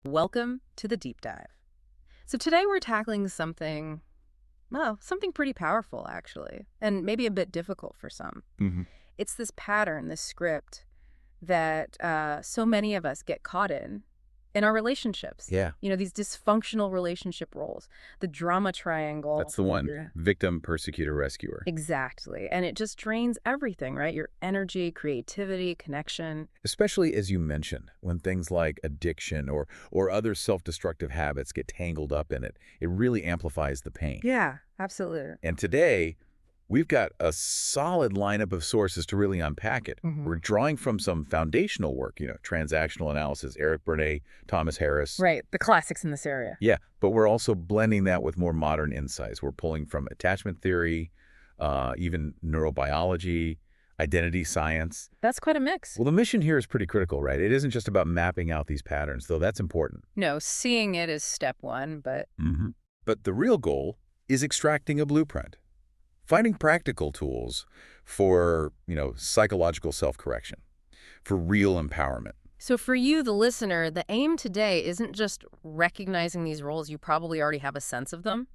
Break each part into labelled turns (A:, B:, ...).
A: Welcome to the deep dive. So today we're tackling something, well, something pretty powerful actually, and maybe a bit difficult for some.
B: hmm
A: It's this pattern, this script that so many of us get caught in our relationships.
B: Yeah,
A: These dysfunctional relationship roles, the drama triangle.
B: that's the one.
A: Yeah.
B: Victim, persecutor, rescuer.
A: Exactly. And it just drains everything, right? Your energy, creativity, connection.
B: Especially as you mentioned, when things like addiction or other self-destructive habits get tangled up in it, it really amplifies the pain.
A: Yeah, absolutely.
B: And today, we've got a solid lineup of sources to really unpack it. We're drawing from some foundational work, transactional analysis, Eric Bernet, Thomas Harris.
A: Right, the classics in this area.
B: Yeah, but we're also blending that with more modern insights. We're pulling from attachment theory, even neurobiology, identity science.
A: That's quite a mix.
B: Well, the mission here is pretty critical, right? It isn't just about mapping out these patterns, though that's important.
A: No, seeing it is step one, but
B: But the real goal is extracting a blueprint, finding practical tools for, psychological self-correction, for real empowerment.
A: so for you, the listener, the aim today isn't just recognizing these roles. You probably already have a sense of them.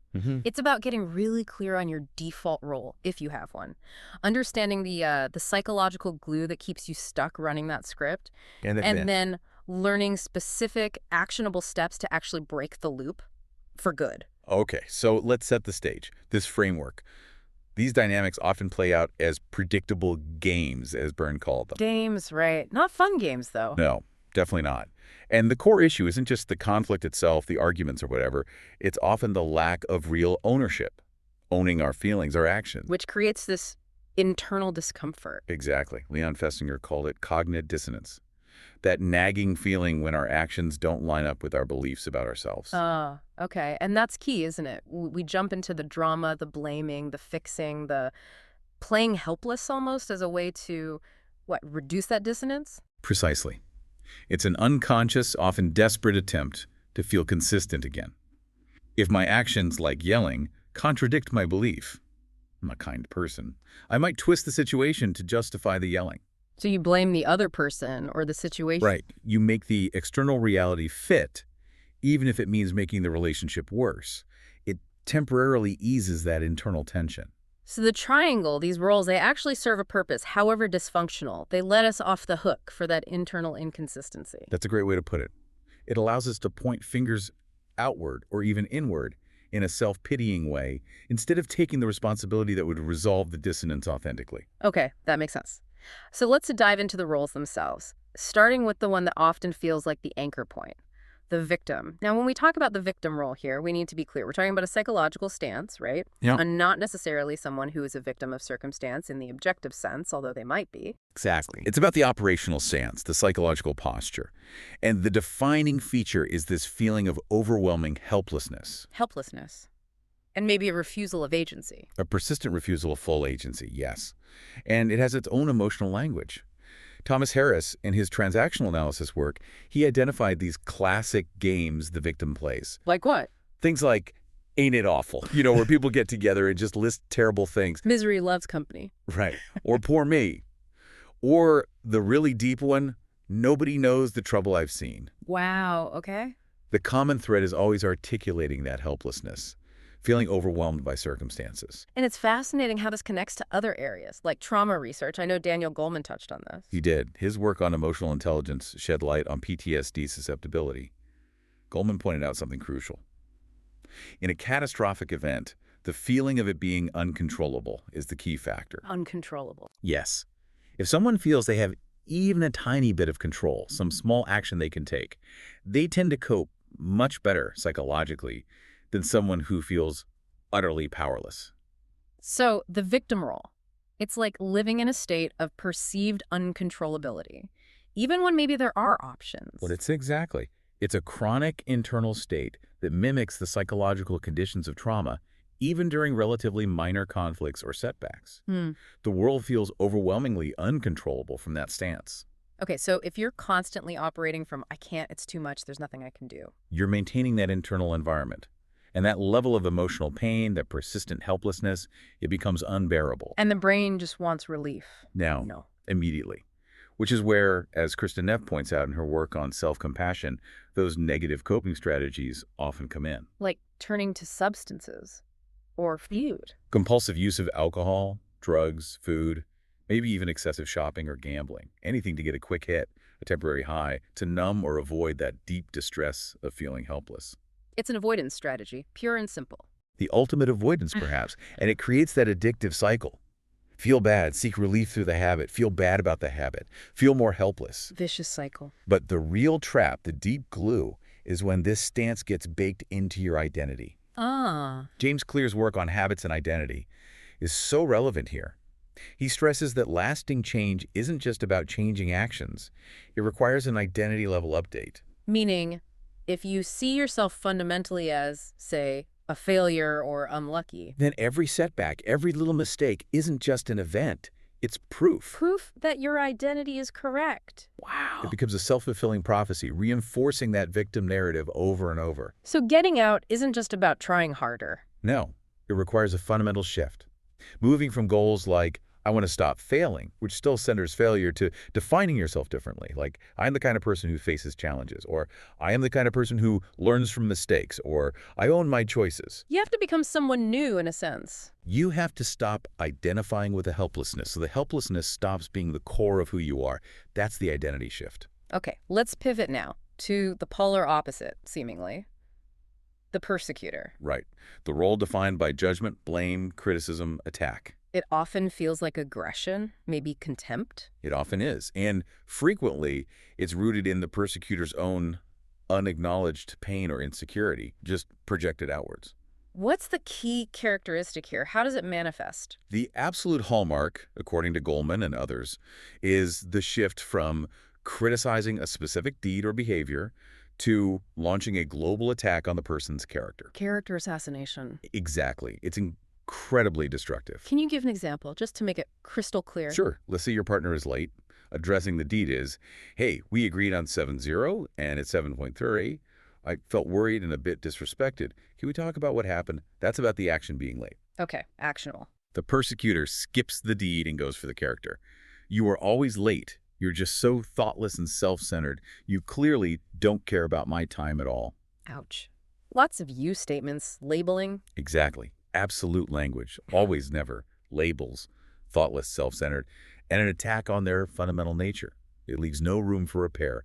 A: It's about getting really clear on your default role, if you have one. Understanding the psychological glue that keeps you stuck running that script,
B: And
A: and then learning specific, actionable steps to actually break the loop for good.
B: okay, so let's set the stage. This framework. These dynamics often play out as predictable games, as Byrne called them.
A: Games, right? Not fun games, though.
B: No, definitely not. And the core issue isn't just the conflict itself, the arguments or whatever. It's often the lack of real ownership, owning our feelings, our actions.
A: Which creates this internal discomfort.
B: Exactly. Leon Festinger called it cognitive dissonance. That nagging feeling when our actions don't line up with our beliefs about ourselves.
A: Ah, okay. And that's key, isn't it? We jump into the drama, the blaming, the fixing, the playing helpless almost as a way to, reduce that dissonance?
B: Precisely. It's an unconscious, often desperate attempt to feel consistent again. If my actions, like yelling, contradict my belief, I'm a kind person, I might twist the situation to justify the yelling.
A: So you blame the other person or the situation.
B: Right. You make the external reality fit, even if it means making the relationship worse. It temporarily eases that internal tension.
A: So the triangle, these roles, they actually serve a purpose, however dysfunctional. They let us off the hook for that internal inconsistency.
B: That's a great way to put it. It allows us to point fingers outward or even inward in a self-pitying way instead of taking the responsibility that would resolve the dissonance authentically.
A: Okay, that makes sense. So let's dive into the roles themselves, starting with the one that often feels like the anchor point, the victim. Now, when we talk about the victim role here, we need to be clear. We're talking about a psychological stance, right?
B: Yeah.
A: And not necessarily someone who is a victim of circumstance in the objective sense, although they might be.
B: Exactly. It's about the operational stance, the psychological posture. And the defining feature is this feeling of overwhelming helplessness.
A: Helplessness. And maybe a refusal of agency.
B: A persistent refusal of full agency, yes. And it has its own emotional language. Thomas Harris, in his transactional analysis work, he identified these classic games the victim plays.
A: Like what?
B: Things like, ain't it awful? Where people get together and just list terrible things.
A: Misery loves company.
B: Right. Or poor me. Or the really deep one, nobody knows the trouble I've seen.
A: Wow, okay.
B: The common thread is always articulating that helplessness, feeling overwhelmed by circumstances.
A: And it's fascinating how this connects to other areas, like trauma research. I know Daniel Goleman touched on this.
B: He did. His work on emotional intelligence shed light on PTSD susceptibility. Goleman pointed out something crucial. In a catastrophic event, the feeling of it being uncontrollable is the key factor.
A: Uncontrollable.
B: Yes. If someone feels they have even a tiny bit of control, some small action they can take, they tend to cope much better psychologically than someone who feels utterly powerless.
A: So the victim role, it's like living in a state of perceived uncontrollability, even when maybe there are options.
B: Well, it's a chronic internal state that mimics the psychological conditions of trauma, even during relatively minor conflicts or setbacks. The world feels overwhelmingly uncontrollable from that stance.
A: Okay, so if you're constantly operating from, I can't, it's too much, there's nothing I can do.
B: You're maintaining that internal environment. And that level of emotional pain, that persistent helplessness, it becomes unbearable.
A: And the brain just wants relief.
B: Now,
A: No.
B: immediately. which is where, as Kristen Neff points out in her work on self-compassion, those negative coping strategies often come in.
A: Like turning to substances or food.
B: Compulsive use of alcohol, drugs, food, maybe even excessive shopping or gambling. Anything to get a quick hit, a temporary high, to numb or avoid that deep distress of feeling helpless.
A: It's an avoidance strategy, pure and simple.
B: The ultimate avoidance, perhaps, and it creates that addictive cycle. Feel bad, seek relief through the habit, feel bad about the habit, feel more helpless.
A: Vicious cycle.
B: But the real trap, the deep glue, is when this stance gets baked into your identity. James Clear's work on habits and identity is so relevant here. He stresses that lasting change isn't just about changing actions. It requires an identity-level update.
A: Meaning, if you see yourself fundamentally as, say, a failure or unlucky,
B: then every setback, every little mistake isn't just an event. It's proof.
A: Proof that your identity is correct. Wow.
B: It becomes a self-fulfilling prophecy, reinforcing that victim narrative over and over.
A: So getting out isn't just about trying harder.
B: No, it requires a fundamental shift. Moving from goals like, I want to stop failing, which still centers failure, to defining yourself differently. Like, I'm the kind of person who faces challenges, or I am the kind of person who learns from mistakes, or I own my choices.
A: You have to become someone new in a sense.
B: You have to stop identifying with the helplessness, so the helplessness stops being the core of who you are. That's the identity shift.
A: Okay, let's pivot now to the polar opposite, seemingly. The persecutor.
B: Right. The role defined by judgment, blame, criticism, attack.
A: It often feels like aggression, maybe contempt.
B: It often is. And frequently, it's rooted in the persecutor's own unacknowledged pain or insecurity, just projected outwards.
A: What's the key characteristic here? How does it manifest?
B: The absolute hallmark, according to Goleman and others, is the shift from criticizing a specific deed or behavior to launching a global attack on the person's character.
A: Character assassination.
B: Exactly. It's incredibly destructive.
A: Can you give an example, just to make it crystal clear?
B: Sure. Let's say your partner is late. Addressing the deed is, hey, we agreed on 7-0, and it's 7.30. I felt worried and a bit disrespected. Can we talk about what happened? That's about the action being late.
A: Okay, actionable.
B: The persecutor skips the deed and goes for the character. You are always late. You're just so thoughtless and self-centered. You clearly don't care about my time at all.
A: Ouch. Lots of you statements, labeling.
B: Exactly. Absolute language. Always, never. Labels. Thoughtless, self-centered. And an attack on their fundamental nature. It leaves no room for repair.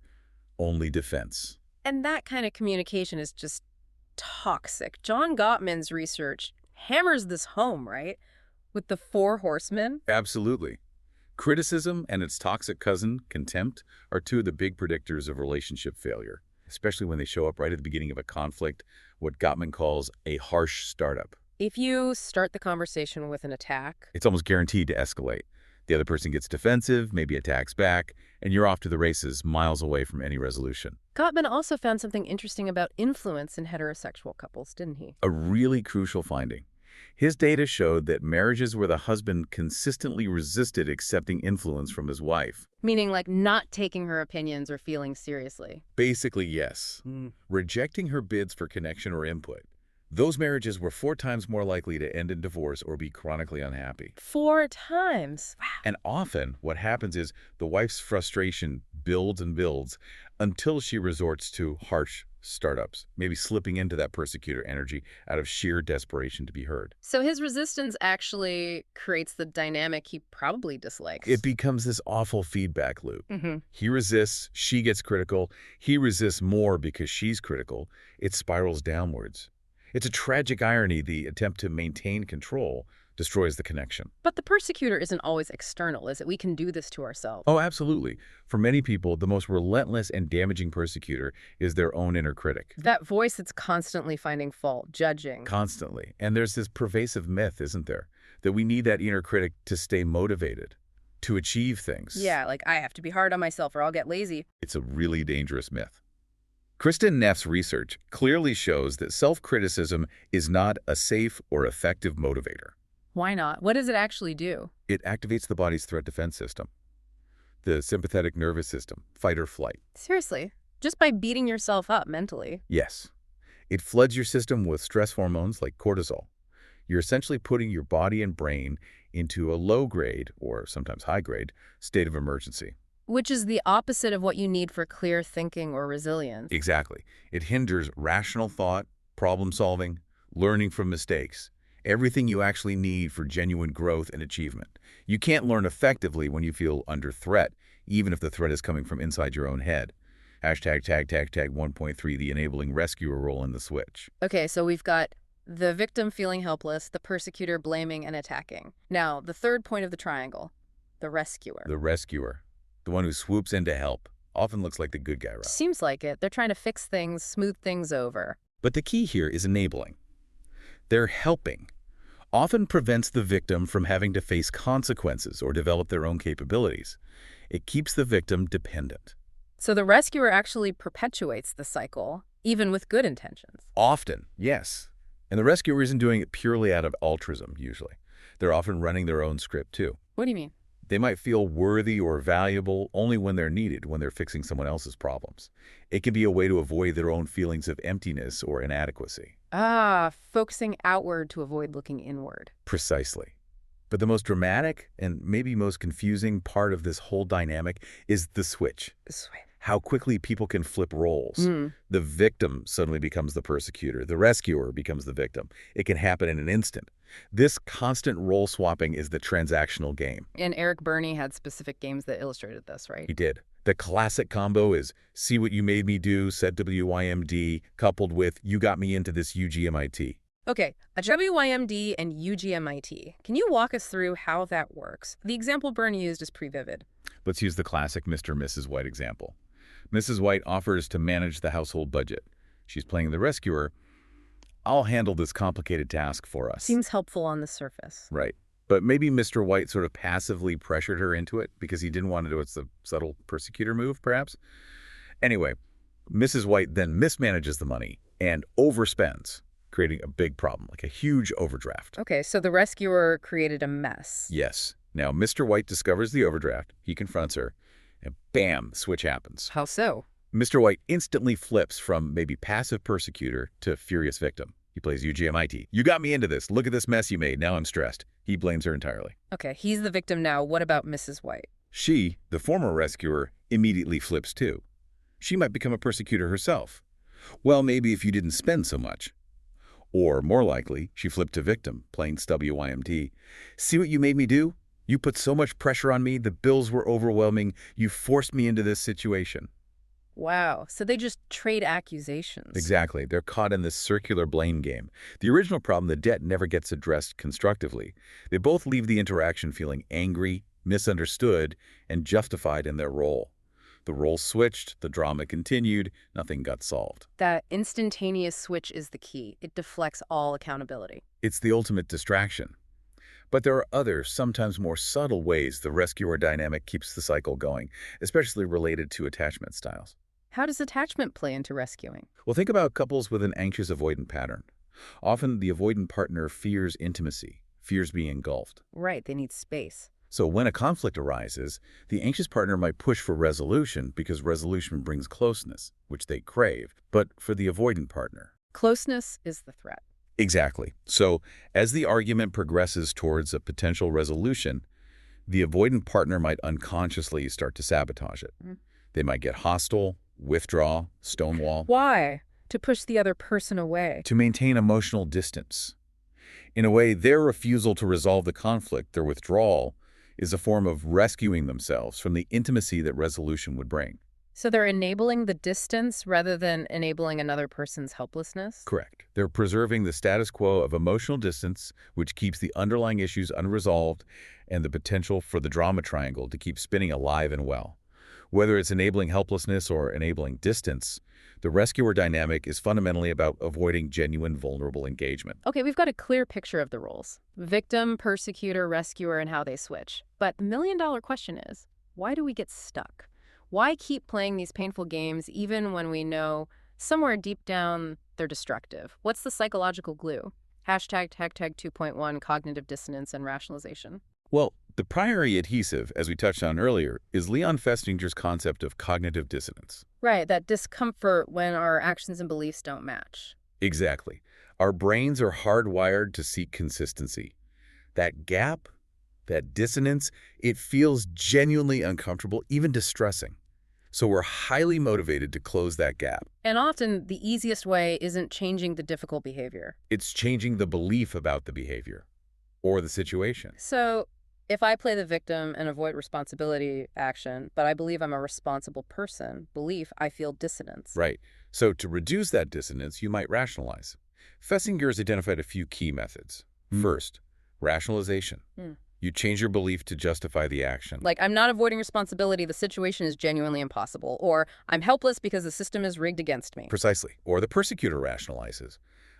B: Only defense.
A: And that kind of communication is just toxic. John Gottman's research hammers this home, right? With the 4 horsemen.
B: Absolutely. Criticism and its toxic cousin, contempt, are 2 of the big predictors of relationship failure, especially when they show up right at the beginning of a conflict, what Gottman calls a harsh startup.
A: If you start the conversation with an attack,
B: it's almost guaranteed to escalate. The other person gets defensive, maybe attacks back, and you're off to the races, miles away from any resolution.
A: Gottman also found something interesting about influence in heterosexual couples, didn't he?
B: A really crucial finding. His data showed that marriages where the husband consistently resisted accepting influence from his wife.
A: Meaning like not taking her opinions or feelings seriously.
B: Basically, yes. Rejecting her bids for connection or input. Those marriages were 4 times more likely to end in divorce or be chronically unhappy.
A: 4 times? Wow.
B: And often, what happens is the wife's frustration builds and builds until she resorts to harsh startups, maybe slipping into that persecutor energy out of sheer desperation to be heard.
A: So his resistance actually creates the dynamic he probably dislikes.
B: It becomes this awful feedback loop. He resists, she gets critical. He resists more because she's critical. It spirals downwards. It's a tragic irony. The attempt to maintain control destroys the connection.
A: But the persecutor isn't always external, is it? We can do this to ourselves.
B: Oh, absolutely. For many people, the most relentless and damaging persecutor is their own inner critic.
A: That voice that's constantly finding fault, judging.
B: Constantly. And there's this pervasive myth, isn't there, that we need that inner critic to stay motivated, to achieve things.
A: Yeah, like I have to be hard on myself or I'll get lazy.
B: It's a really dangerous myth. Kristen Neff's research clearly shows that self-criticism is not a safe or effective motivator.
A: Why not? What does it actually do?
B: It activates the body's threat defense system, the sympathetic nervous system, fight or flight.
A: Seriously? Just by beating yourself up mentally?
B: Yes. It floods your system with stress hormones like cortisol. You're essentially putting your body and brain into a low-grade, or sometimes high-grade, state of emergency.
A: Which is the opposite of what you need for clear thinking or resilience.
B: Exactly. It hinders rational thought, problem solving, learning from mistakes, everything you actually need for genuine growth and achievement. You can't learn effectively when you feel under threat, even if the threat is coming from inside your own head. Hashtag tag tag tag 1.3, the enabling rescuer role in the switch.
A: Okay, so we've got the victim feeling helpless, the persecutor blaming and attacking. Now, the third point of the triangle, the rescuer.
B: The rescuer, the one who swoops in to help, often looks like the good guy route.
A: Seems like it. They're trying to fix things, smooth things over.
B: But the key here is enabling. Their helping often prevents the victim from having to face consequences or develop their own capabilities. It keeps the victim dependent.
A: So the rescuer actually perpetuates the cycle, even with good intentions.
B: Often, yes. And the rescuer isn't doing it purely out of altruism, usually. They're often running their own script, too.
A: What do you mean?
B: They might feel worthy or valuable only when they're needed, when they're fixing someone else's problems. It can be a way to avoid their own feelings of emptiness or inadequacy.
A: Ah, focusing outward to avoid looking inward.
B: Precisely. But the most dramatic and maybe most confusing part of this whole dynamic is the switch. How quickly people can flip roles. The victim suddenly becomes the persecutor. The rescuer becomes the victim. It can happen in an instant. This constant role swapping is the transactional game.
A: And Eric Berney had specific games that illustrated this, right?
B: He did. The classic combo is see what you made me do, said WYMD, coupled with you got me into this UGMIT.
A: Okay, a WYMD and UGMIT. Can you walk us through how that works? The example Berney used is pretty vivid.
B: Let's use the classic Mr. and Mrs. White example. Mrs. White offers to manage the household budget. She's playing the rescuer. I'll handle this complicated task for us.
A: Seems helpful on the surface.
B: Right. But maybe Mr. White sort of passively pressured her into it because he didn't want to do it. It's a subtle persecutor move, perhaps. Anyway, Mrs. White then mismanages the money and overspends, creating a big problem, like a huge overdraft.
A: Okay, so the rescuer created a mess.
B: Yes. Now, Mr. White discovers the overdraft. He confronts her, and bam, the switch happens.
A: How so?
B: Mr. White instantly flips from maybe passive persecutor to furious victim. He plays UGMIT. You got me into this. Look at this mess you made. Now I'm stressed. He blames her entirely.
A: Okay, he's the victim now. What about Mrs. White?
B: She, the former rescuer, immediately flips too. She might become a persecutor herself. Well, maybe if you didn't spend so much. Or, more likely, she flipped to victim, playing WYMD. See what you made me do? You put so much pressure on me, the bills were overwhelming, you forced me into this situation.
A: Wow, so they just trade accusations.
B: Exactly. They're caught in this circular blame game. The original problem, the debt, never gets addressed constructively. They both leave the interaction feeling angry, misunderstood, and justified in their role. The roles switched, the drama continued, nothing got solved.
A: That instantaneous switch is the key. It deflects all accountability.
B: It's the ultimate distraction. But there are other, sometimes more subtle ways the rescuer dynamic keeps the cycle going, especially related to attachment styles.
A: How does attachment play into rescuing?
B: Well, think about couples with an anxious avoidant pattern. Often the avoidant partner fears intimacy, fears being engulfed.
A: Right, they need space.
B: So when a conflict arises, the anxious partner might push for resolution because resolution brings closeness, which they crave. But for the avoidant partner,
A: Closeness is the threat.
B: exactly. So as the argument progresses towards a potential resolution, the avoidant partner might unconsciously start to sabotage it. They might get hostile, withdraw, stonewall.
A: Why? To push the other person away.
B: To maintain emotional distance. In a way, their refusal to resolve the conflict, their withdrawal, is a form of rescuing themselves from the intimacy that resolution would bring.
A: So they're enabling the distance rather than enabling another person's helplessness?
B: Correct. They're preserving the status quo of emotional distance, which keeps the underlying issues unresolved and the potential for the drama triangle to keep spinning alive and well. Whether it's enabling helplessness or enabling distance, the rescuer dynamic is fundamentally about avoiding genuine vulnerable engagement.
A: Okay, we've got a clear picture of the roles. Victim, persecutor, rescuer, and how they switch. But the million-dollar question is, why do we get stuck? Why keep playing these painful games even when we know somewhere deep down they're destructive? What's the psychological glue? Hashtag tag 2.1, cognitive dissonance and rationalization.
B: Well, the primary adhesive, as we touched on earlier, is Leon Festinger's concept of cognitive dissonance.
A: Right, that discomfort when our actions and beliefs don't match.
B: Exactly. Our brains are hardwired to seek consistency. That gap, That dissonance, it feels genuinely uncomfortable, even distressing. So we're highly motivated to close that gap.
A: And often, the easiest way isn't changing the difficult behavior.
B: It's changing the belief about the behavior or the situation.
A: So, if I play the victim and avoid responsibility action, but I believe I'm a responsible person, belief, I feel dissonance.
B: Right. So to reduce that dissonance, you might rationalize. Fessinger's identified a few key methods. First, rationalization. You change your belief to justify the action.
A: Like, I'm not avoiding responsibility, the situation is genuinely impossible. Or, I'm helpless because the system is rigged against me.
B: Precisely. Or the persecutor rationalizes.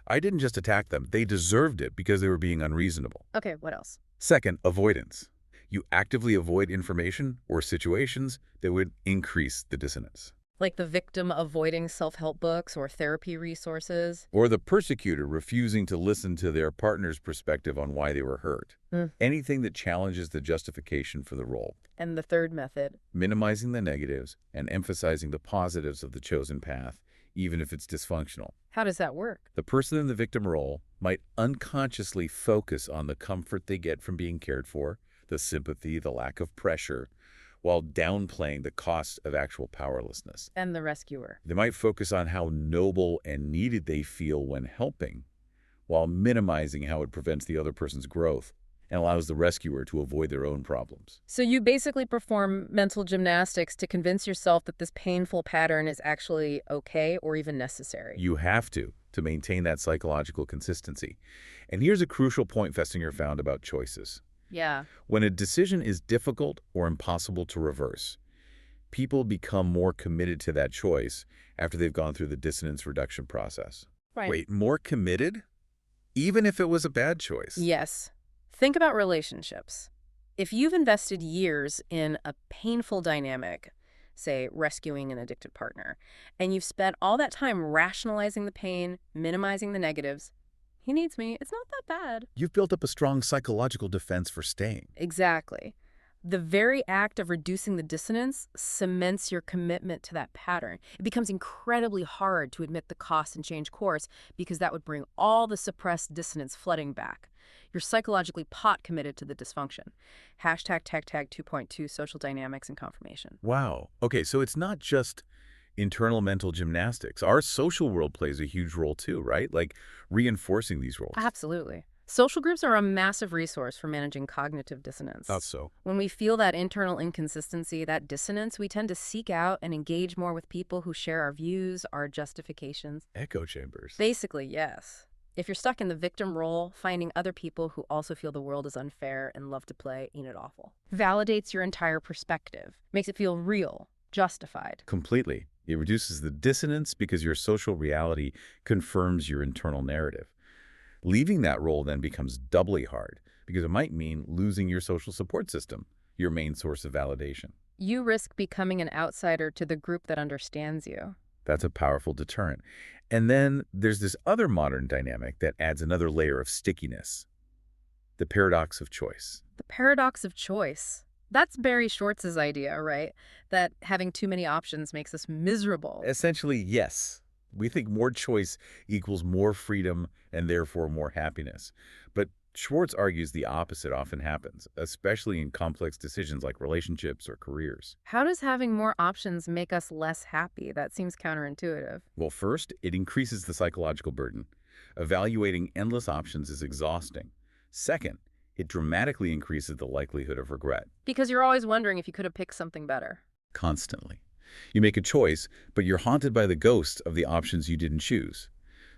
B: I didn't just attack them. They deserved it because they were being unreasonable.
A: Okay, what else?
B: Second, avoidance. You actively avoid information or situations that would increase the dissonance.
A: Like the victim avoiding self-help books or therapy resources.
B: Or the persecutor refusing to listen to their partner's perspective on why they were hurt. Anything that challenges the justification for the role.
A: And the third method?
B: Minimizing the negatives and emphasizing the positives of the chosen path, even if it's dysfunctional.
A: How does that work?
B: The person in the victim role might unconsciously focus on the comfort they get from being cared for, the sympathy, the lack of pressure, while downplaying the cost of actual powerlessness.
A: And the rescuer?
B: They might focus on how noble and needed they feel when helping, while minimizing how it prevents the other person's growth and allows the rescuer to avoid their own problems.
A: So you basically perform mental gymnastics to convince yourself that this painful pattern is actually okay or even necessary.
B: You have to maintain that psychological consistency. And here's a crucial point Festinger found about choices.
A: Yeah.
B: When a decision is difficult or impossible to reverse, people become more committed to that choice after they've gone through the dissonance reduction process.
A: Right.
B: Wait, more committed? Even if it was a bad choice?
A: Yes. Think about relationships. If you've invested years in a painful dynamic, say rescuing an addicted partner, and you've spent all that time rationalizing the pain, minimizing the negatives, he needs me, it's not that bad.
B: You've built up a strong psychological defense for staying.
A: Exactly. The very act of reducing the dissonance cements your commitment to that pattern. It becomes incredibly hard to admit the cost and change course because that would bring all the suppressed dissonance flooding back. You're psychologically pot committed to the dysfunction. Hashtag tag 2.2 social dynamics and confirmation.
B: Wow. Okay, so it's not just internal mental gymnastics. Our social world plays a huge role too, right? Like reinforcing these roles.
A: Absolutely. Social groups are a massive resource for managing cognitive dissonance.
B: Thought so.
A: When we feel that internal inconsistency, that dissonance, we tend to seek out and engage more with people who share our views, our justifications.
B: Echo chambers.
A: Basically, yes. If you're stuck in the victim role, finding other people who also feel the world is unfair and love to play ain't it awful. Validates your entire perspective. Makes it feel real, justified.
B: Completely. It reduces the dissonance because your social reality confirms your internal narrative. Leaving that role then becomes doubly hard because it might mean losing your social support system, your main source of validation.
A: You risk becoming an outsider to the group that understands you.
B: That's a powerful deterrent. And then there's this other modern dynamic that adds another layer of stickiness. The paradox of choice.
A: The paradox of choice. That's Barry Schwartz's idea, right? That having too many options makes us miserable.
B: Essentially, yes. We think more choice equals more freedom and therefore more happiness. But Schwartz argues the opposite often happens, especially in complex decisions like relationships or careers.
A: How does having more options make us less happy? That seems counterintuitive.
B: Well, first, it increases the psychological burden. Evaluating endless options is exhausting. Second, it dramatically increases the likelihood of regret.
A: Because you're always wondering if you could have picked something better.
B: Constantly. You make a choice, but you're haunted by the ghost of the options you didn't choose.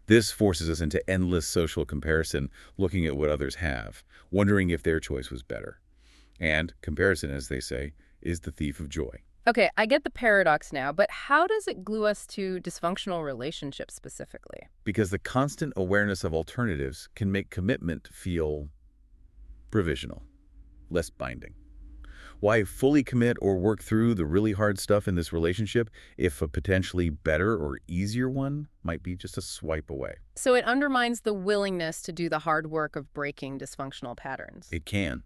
B: This forces us into endless social comparison, looking at what others have, wondering if their choice was better. And comparison, as they say, is the thief of joy.
A: Okay, I get the paradox now, but how does it glue us to dysfunctional relationships specifically?
B: Because the constant awareness of alternatives can make commitment feel provisional, less binding. Why fully commit or work through the really hard stuff in this relationship if a potentially better or easier one might be just a swipe away?
A: So it undermines the willingness to do the hard work of breaking dysfunctional patterns.
B: It can.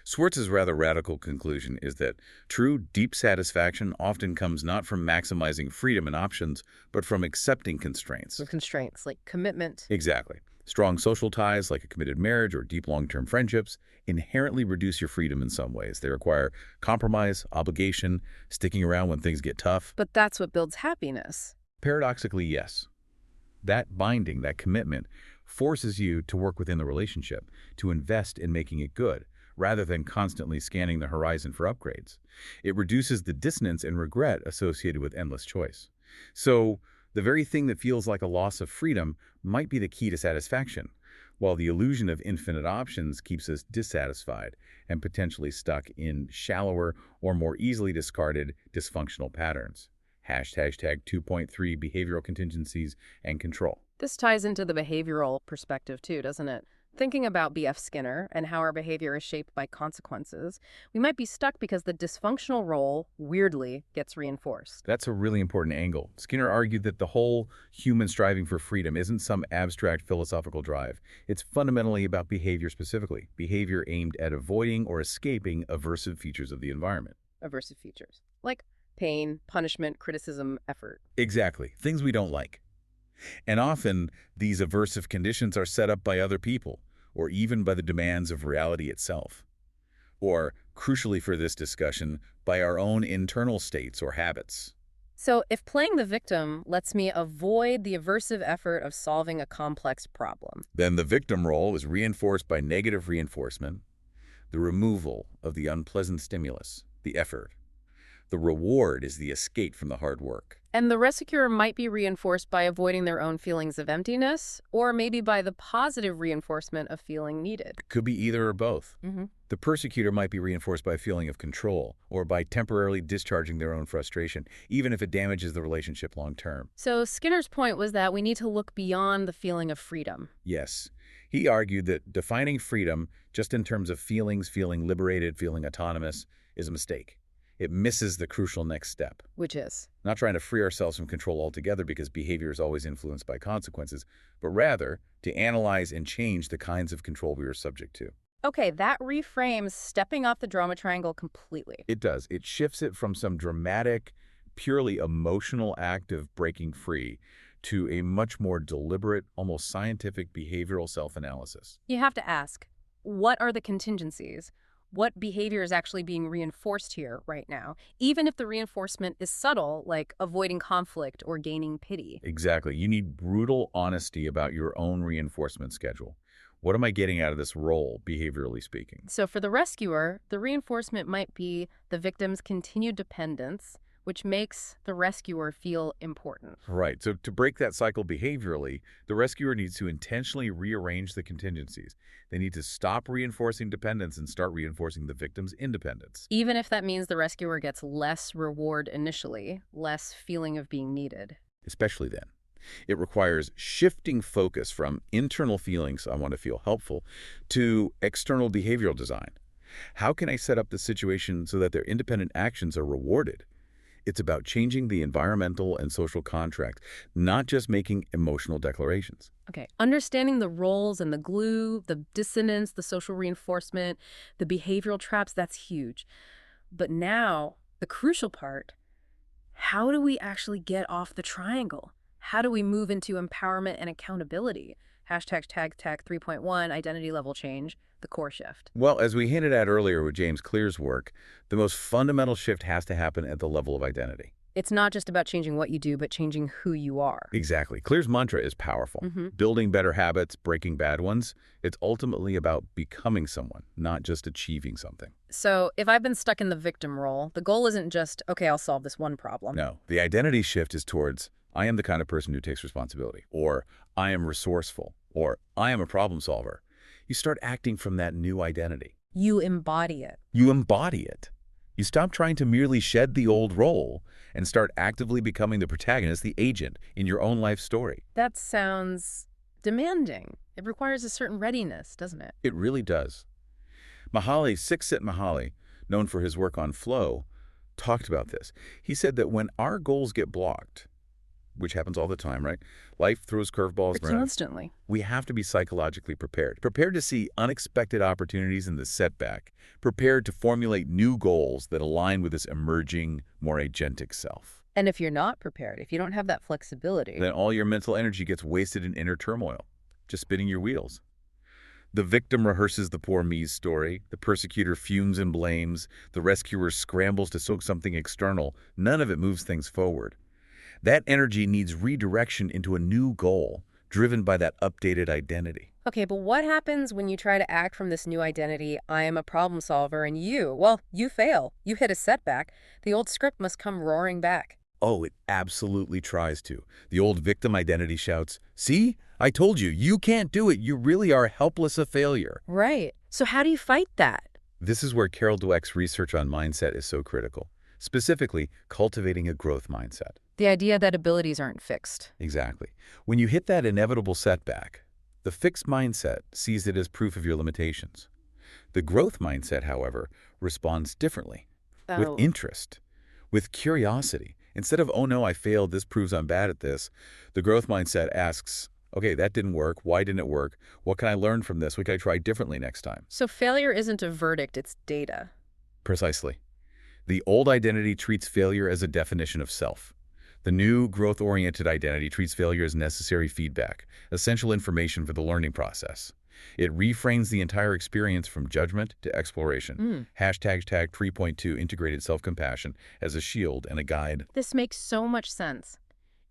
B: Schwartz's rather radical conclusion is that true, deep satisfaction often comes not from maximizing freedom and options, but from accepting constraints.
A: With constraints like commitment.
B: Exactly. Strong social ties, like a committed marriage or deep long-term friendships, inherently reduce your freedom in some ways. They require compromise, obligation, sticking around when things get tough.
A: But that's what builds happiness.
B: Paradoxically, yes. That binding, that commitment, forces you to work within the relationship, to invest in making it good, rather than constantly scanning the horizon for upgrades. It reduces the dissonance and regret associated with endless choice. So, the very thing that feels like a loss of freedom might be the key to satisfaction, while the illusion of infinite options keeps us dissatisfied and potentially stuck in shallower or more easily discarded dysfunctional patterns. Hashtag 2.3 behavioral contingencies and control.
A: This ties into the behavioral perspective too, doesn't it? Thinking about B.F. Skinner and how our behavior is shaped by consequences, we might be stuck because the dysfunctional role, weirdly, gets reinforced.
B: That's a really important angle. Skinner argued that the whole human striving for freedom isn't some abstract philosophical drive. It's fundamentally about behavior specifically, behavior aimed at avoiding or escaping aversive features of the environment.
A: Aversive features, like pain, punishment, criticism, effort.
B: Exactly, things we don't like. And often, these aversive conditions are set up by other people, or even by the demands of reality itself. Or, crucially for this discussion, by our own internal states or habits.
A: So if playing the victim lets me avoid the aversive effort of solving a complex problem,
B: Then the victim role is reinforced by negative reinforcement, the removal of the unpleasant stimulus, the effort. The reward is the escape from the hard work.
A: and the rescuer might be reinforced by avoiding their own feelings of emptiness, or maybe by the positive reinforcement of feeling needed.
B: It could be either or both.
A: Mm-hmm.
B: The persecutor might be reinforced by a feeling of control, or by temporarily discharging their own frustration, even if it damages the relationship long term.
A: So Skinner's point was that we need to look beyond the feeling of freedom.
B: Yes. He argued that defining freedom just in terms of feelings, feeling liberated, feeling autonomous, is a mistake. It misses the crucial next step.
A: Which is?
B: Not trying to free ourselves from control altogether because behavior is always influenced by consequences, but rather to analyze and change the kinds of control we are subject to.
A: Okay, that reframes stepping off the drama triangle completely.
B: It does. It shifts it from some dramatic, purely emotional act of breaking free to a much more deliberate, almost scientific behavioral self-analysis.
A: You have to ask, what are the contingencies? What behavior is actually being reinforced here right now, even if the reinforcement is subtle, like avoiding conflict or gaining pity?
B: Exactly. You need brutal honesty about your own reinforcement schedule. What am I getting out of this role, behaviorally speaking?
A: So for the rescuer, the reinforcement might be the victim's continued dependence, which makes the rescuer feel important.
B: Right. So to break that cycle behaviorally, the rescuer needs to intentionally rearrange the contingencies. They need to stop reinforcing dependence and start reinforcing the victim's independence.
A: Even if that means the rescuer gets less reward initially, less feeling of being needed.
B: Especially then. It requires shifting focus from internal feelings, I want to feel helpful, to external behavioral design. How can I set up the situation so that their independent actions are rewarded? It's about changing the environmental and social contract, not just making emotional declarations.
A: Okay, understanding the roles and the glue, the dissonance, the social reinforcement, the behavioral traps, that's huge. But now, the crucial part, how do we actually get off the triangle? How do we move into empowerment and accountability? Hashtag tag 3.1, identity level change, the core shift.
B: Well, as we hinted at earlier with James Clear's work, the most fundamental shift has to happen at the level of identity.
A: It's not just about changing what you do, but changing who you are.
B: Exactly. Clear's mantra is powerful. Building better habits, breaking bad ones. It's ultimately about becoming someone, not just achieving something.
A: So if I've been stuck in the victim role, the goal isn't just, okay, I'll solve this one problem.
B: No, the identity shift is towards, I am the kind of person who takes responsibility, or I am resourceful, or I am a problem solver. You start acting from that new identity.
A: You embody it.
B: You embody it. You stop trying to merely shed the old role and start actively becoming the protagonist, the agent in your own life story.
A: That sounds demanding. It requires a certain readiness, doesn't it?
B: It really does. Csikszentmihalyi, known for his work on flow, talked about this. He said that when our goals get blocked, which happens all the time, right? Life throws curveballs.
A: Constantly.
B: We have to be psychologically prepared. Prepared to see unexpected opportunities in the setback. Prepared to formulate new goals that align with this emerging, more agentic self.
A: And if you're not prepared, if you don't have that flexibility,
B: Then all your mental energy gets wasted in inner turmoil. just spinning your wheels. The victim rehearses the poor me's story, the persecutor fumes and blames, the rescuer scrambles to soak something external. None of it moves things forward. That energy needs redirection into a new goal, driven by that updated identity.
A: Okay, but what happens when you try to act from this new identity, I am a problem solver, and you fail. You hit a setback. The old script must come roaring back.
B: Oh, it absolutely tries to. The old victim identity shouts, "See? I told you, you can't do it. You really are helpless, a failure."
A: Right. So how do you fight that?
B: This is where Carol Dweck's research on mindset is so critical, specifically cultivating a growth mindset.
A: The idea that abilities aren't fixed.
B: Exactly. When you hit that inevitable setback, the fixed mindset sees it as proof of your limitations. The growth mindset, however, responds differently, with
A: Oh.
B: interest, with curiosity. Instead of, "Oh no, I failed, this proves I'm bad at this," the growth mindset asks, "Okay, that didn't work. Why didn't it work? What can I learn from this? What can I try differently next time?"
A: So failure isn't a verdict, it's data.
B: Precisely. The old identity treats failure as a definition of self. The new growth-oriented identity treats failure as necessary feedback, essential information for the learning process. It reframes the entire experience from judgment to exploration. Hashtag 3.2 integrated self-compassion as a shield and a guide.
A: This makes so much sense.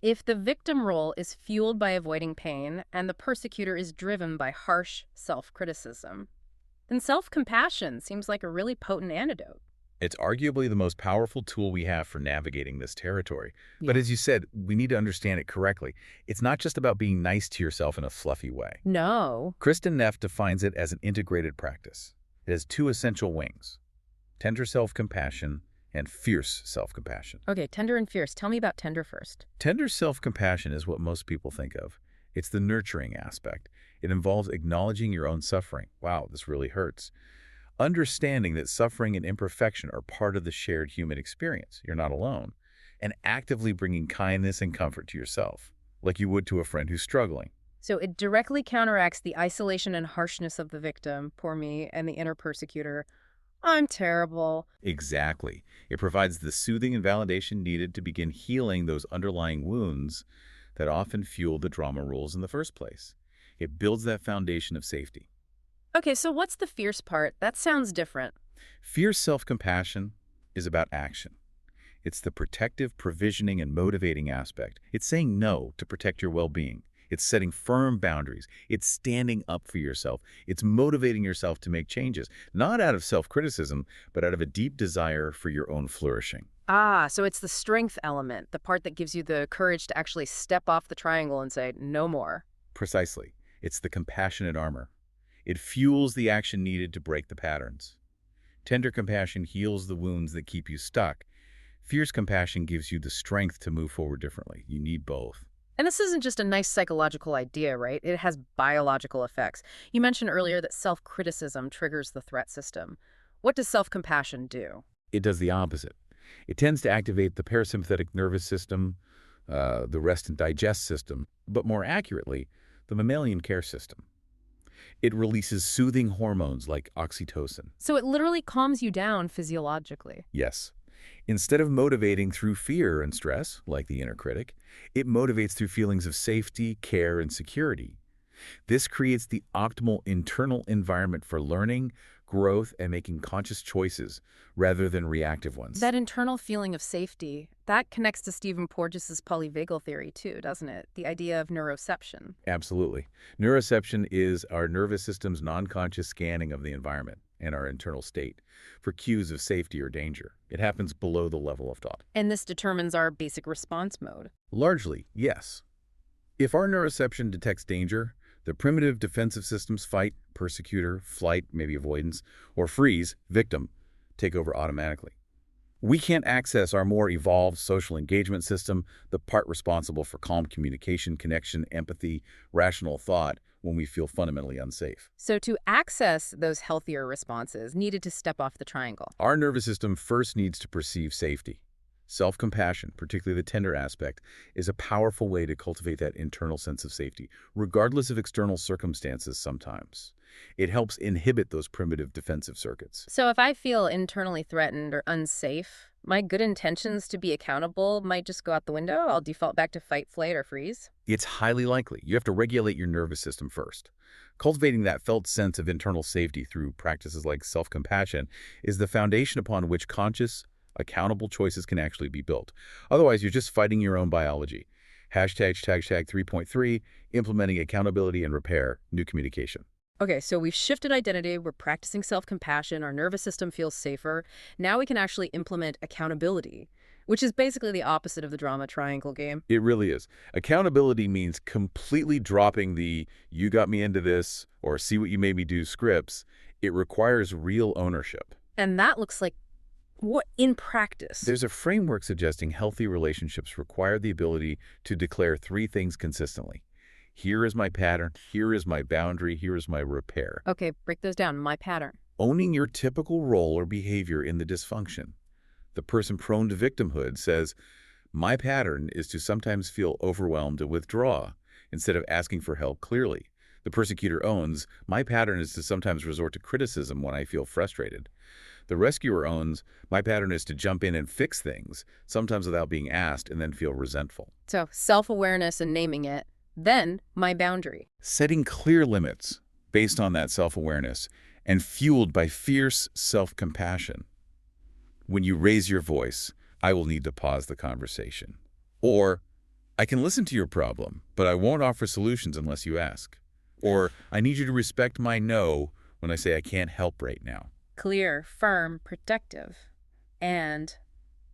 A: If the victim role is fueled by avoiding pain and the persecutor is driven by harsh self-criticism, then self-compassion seems like a really potent antidote.
B: It's arguably the most powerful tool we have for navigating this territory. But
A: Yeah.
B: as you said, we need to understand it correctly. It's not just about being nice to yourself in a fluffy way.
A: No.
B: Kristen Neff defines it as an integrated practice. It has two essential wings: tender self-compassion and fierce self-compassion.
A: Okay, tender and fierce. Tell me about tender first.
B: Tender self-compassion is what most people think of. It's the nurturing aspect. It involves acknowledging your own suffering. Wow, this really hurts. Understanding that suffering and imperfection are part of the shared human experience. You're not alone. And actively bringing kindness and comfort to yourself, like you would to a friend who's struggling.
A: So it directly counteracts the isolation and harshness of the victim, poor me, and the inner persecutor. I'm terrible.
B: Exactly. It provides the soothing and validation needed to begin healing those underlying wounds that often fuel the drama rules in the first place. It builds that foundation of safety.
A: Okay, so what's the fierce part? That sounds different.
B: Fierce self-compassion is about action. It's the protective, provisioning, and motivating aspect. It's saying no to protect your well-being. It's setting firm boundaries. It's standing up for yourself. It's motivating yourself to make changes, not out of self-criticism, but out of a deep desire for your own flourishing.
A: Ah, so it's the strength element, the part that gives you the courage to actually step off the triangle and say, no more.
B: Precisely. It's the compassionate armor. It fuels the action needed to break the patterns. Tender compassion heals the wounds that keep you stuck. Fierce compassion gives you the strength to move forward differently. You need both.
A: And this isn't just a nice psychological idea, right? It has biological effects. You mentioned earlier that self-criticism triggers the threat system. What does self-compassion do?
B: It does the opposite. It tends to activate the parasympathetic nervous system, the rest and digest system, but more accurately, the mammalian care system. It releases soothing hormones like oxytocin.
A: So it literally calms you down physiologically.
B: Yes. Instead of motivating through fear and stress, like the inner critic, it motivates through feelings of safety, care, and security. This creates the optimal internal environment for learning, growth, and making conscious choices rather than reactive ones.
A: That internal feeling of safety, that connects to Stephen Porges' polyvagal theory too, doesn't it? The idea of neuroception.
B: Absolutely. Neuroception is our nervous system's non-conscious scanning of the environment and our internal state for cues of safety or danger. It happens below the level of thought.
A: And this determines our basic response mode.
B: Largely, yes. If our neuroception detects danger, the primitive defensive systems fight, persecutor, flight, maybe avoidance, or freeze, victim, take over automatically. We can't access our more evolved social engagement system, the part responsible for calm communication, connection, empathy, rational thought, when we feel fundamentally unsafe.
A: So to access those healthier responses, needed to step off the triangle.
B: Our nervous system first needs to perceive safety. Self-compassion, particularly the tender aspect, is a powerful way to cultivate that internal sense of safety, regardless of external circumstances sometimes. It helps inhibit those primitive defensive circuits.
A: So if I feel internally threatened or unsafe, my good intentions to be accountable might just go out the window. I'll default back to fight, flight, or freeze.
B: It's highly likely. You have to regulate your nervous system first. Cultivating that felt sense of internal safety through practices like self-compassion is the foundation upon which conscious, accountable choices can actually be built. Otherwise, you're just fighting your own biology. Hashtag 3.3, implementing accountability and repair, new communication.
A: Okay, so we've shifted identity, we're practicing self-compassion, our nervous system feels safer. Now we can actually implement accountability, which is basically the opposite of the drama triangle game.
B: It really is. Accountability means completely dropping the "you got me into this" or "see what you made me do" scripts. It requires real ownership.
A: And that looks like what in practice?
B: There's a framework suggesting healthy relationships require the ability to declare three things consistently. Here is my pattern, here is my boundary, here is my repair.
A: Okay, break those down. My pattern.
B: Owning your typical role or behavior in the dysfunction. The person prone to victimhood says, my pattern is to sometimes feel overwhelmed and withdraw, instead of asking for help clearly. The persecutor owns, my pattern is to sometimes resort to criticism when I feel frustrated. The rescuer owns, my pattern is to jump in and fix things, sometimes without being asked, and then feel resentful.
A: So self-awareness and naming it. Then, my boundary.
B: Setting clear limits based on that self-awareness and fueled by fierce self-compassion. When you raise your voice, I will need to pause the conversation. Or, I can listen to your problem, but I won't offer solutions unless you ask. Or, I need you to respect my no when I say I can't help right now.
A: Clear, firm, protective. And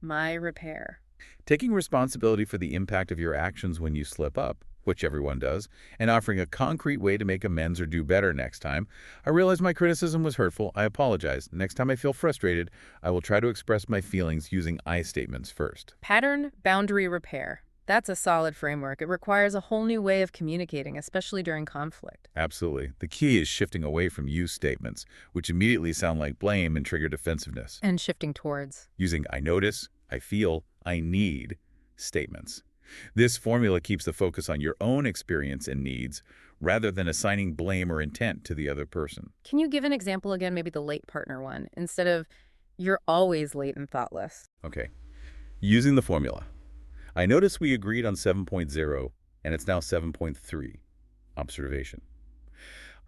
A: my repair.
B: Taking responsibility for the impact of your actions when you slip up, which everyone does, and offering a concrete way to make amends or do better next time. I realize my criticism was hurtful. I apologize. Next time I feel frustrated, I will try to express my feelings using I statements first.
A: Pattern, boundary, repair. That's a solid framework. It requires a whole new way of communicating, especially during conflict.
B: Absolutely. The key is shifting away from you statements, which immediately sound like blame and trigger defensiveness.
A: And shifting towards.
B: Using I notice, I feel, I need statements. This formula keeps the focus on your own experience and needs rather than assigning blame or intent to the other person.
A: Can you give an example again, maybe the late partner one, instead of you're always late and thoughtless?
B: Okay. Using the formula. I notice we agreed on 7.0 and it's now 7.3. Observation.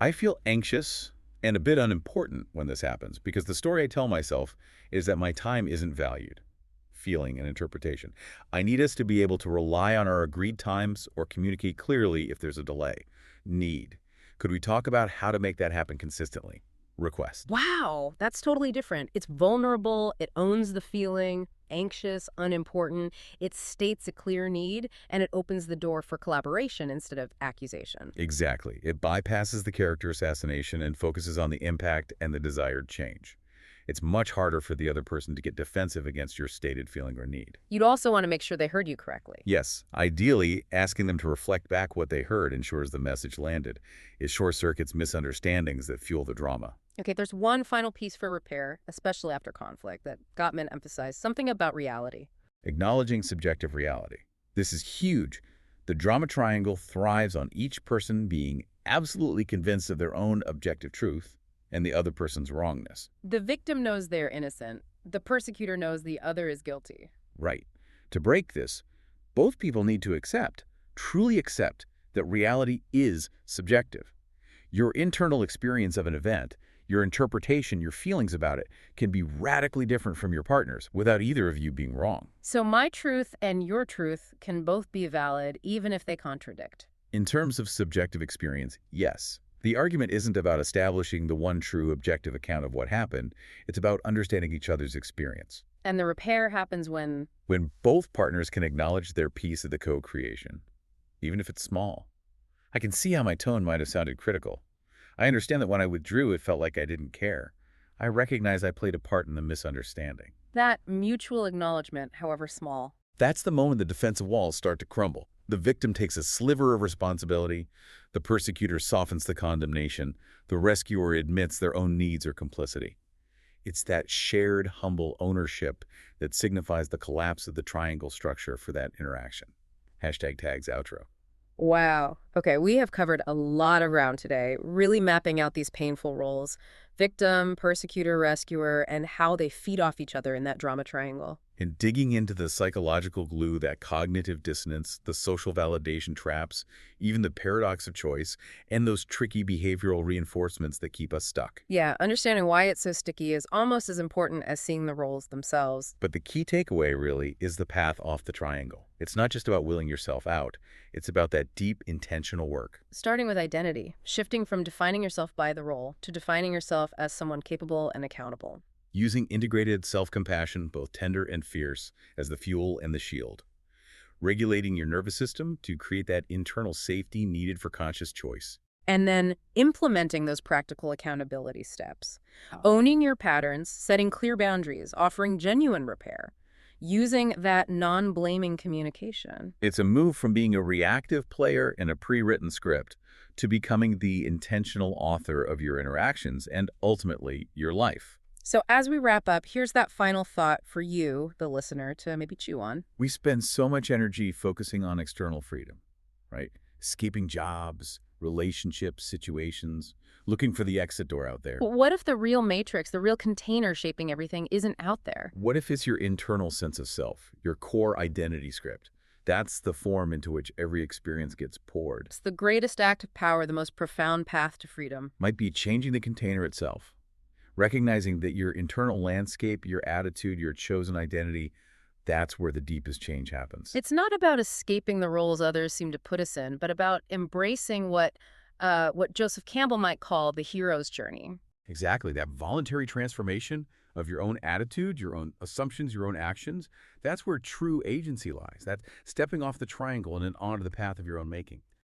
B: I feel anxious and a bit unimportant when this happens because the story I tell myself is that my time isn't valued. Feeling and interpretation. I need us to be able to rely on our agreed times or communicate clearly if there's a delay. Need. Could we talk about how to make that happen consistently? Request.
A: Wow, that's totally different. It's vulnerable, it owns the feeling, anxious, unimportant. It states a clear need, and it opens the door for collaboration instead of accusation.
B: Exactly. It bypasses the character assassination and focuses on the impact and the desired change. It's much harder for the other person to get defensive against your stated feeling or need.
A: You'd also want to make sure they heard you correctly.
B: Yes, ideally, asking them to reflect back what they heard ensures the message landed. It short-circuits misunderstandings that fuel the drama.
A: Okay, there's one final piece for repair, especially after conflict, that Gottman emphasized, something about reality.
B: Acknowledging subjective reality. This is huge. The drama triangle thrives on each person being absolutely convinced of their own objective truth and the other person's wrongness.
A: The victim knows they're innocent. The persecutor knows the other is guilty.
B: Right. To break this, both people need to truly accept, that reality is subjective. Your internal experience of an event, your interpretation, your feelings about it, can be radically different from your partner's without either of you being wrong.
A: So my truth and your truth can both be valid, even if they contradict.
B: In terms of subjective experience, yes. The argument isn't about establishing the one true objective account of what happened. It's about understanding each other's experience.
A: And the repair happens when
B: both partners can acknowledge their piece of the co-creation, even if it's small. I can see how my tone might have sounded critical. I understand that when I withdrew, it felt like I didn't care. I recognize I played a part in the misunderstanding.
A: That mutual acknowledgement, however small.
B: That's the moment the defensive walls start to crumble. The victim takes a sliver of responsibility. The persecutor softens the condemnation. The rescuer admits their own needs or complicity. It's that shared, humble ownership that signifies the collapse of the triangle structure for that interaction. #tags outro.
A: Wow. Okay, we have covered a lot of ground today, really mapping out these painful roles: victim, persecutor, rescuer, and how they feed off each other in that drama triangle.
B: And digging into the psychological glue, that cognitive dissonance, the social validation traps, even the paradox of choice, and those tricky behavioral reinforcements that keep us stuck.
A: Yeah, understanding why it's so sticky is almost as important as seeing the roles themselves.
B: But the key takeaway really is the path off the triangle. It's not just about willing yourself out. It's about that deep, intentional work.
A: Starting with identity, shifting from defining yourself by the role to defining yourself as someone capable and accountable.
B: Using integrated self-compassion, both tender and fierce, as the fuel and the shield. Regulating your nervous system to create that internal safety needed for conscious choice.
A: And then implementing those practical accountability steps. Owning your patterns, setting clear boundaries, offering genuine repair, using that non-blaming communication.
B: It's a move from being a reactive player in a pre-written script to becoming the intentional author of your interactions and ultimately your life.
A: So as we wrap up, here's that final thought for you, the listener, to maybe chew on.
B: We spend so much energy focusing on external freedom, right? Escaping jobs, relationships, situations, looking for the exit door out there.
A: But what if the real matrix, the real container shaping everything isn't out there?
B: What if it's your internal sense of self, your core identity script? That's the form into which every experience gets poured.
A: It's the greatest act of power, the most profound path to freedom.
B: Might be changing the container itself. Recognizing that your internal landscape, your attitude, your chosen identity, that's where the deepest change happens.
A: It's not about escaping the roles others seem to put us in, but about embracing what Joseph Campbell might call the hero's journey.
B: Exactly. That voluntary transformation of your own attitude, your own assumptions, your own actions, that's where true agency lies. That's stepping off the triangle and onto the path of your own making.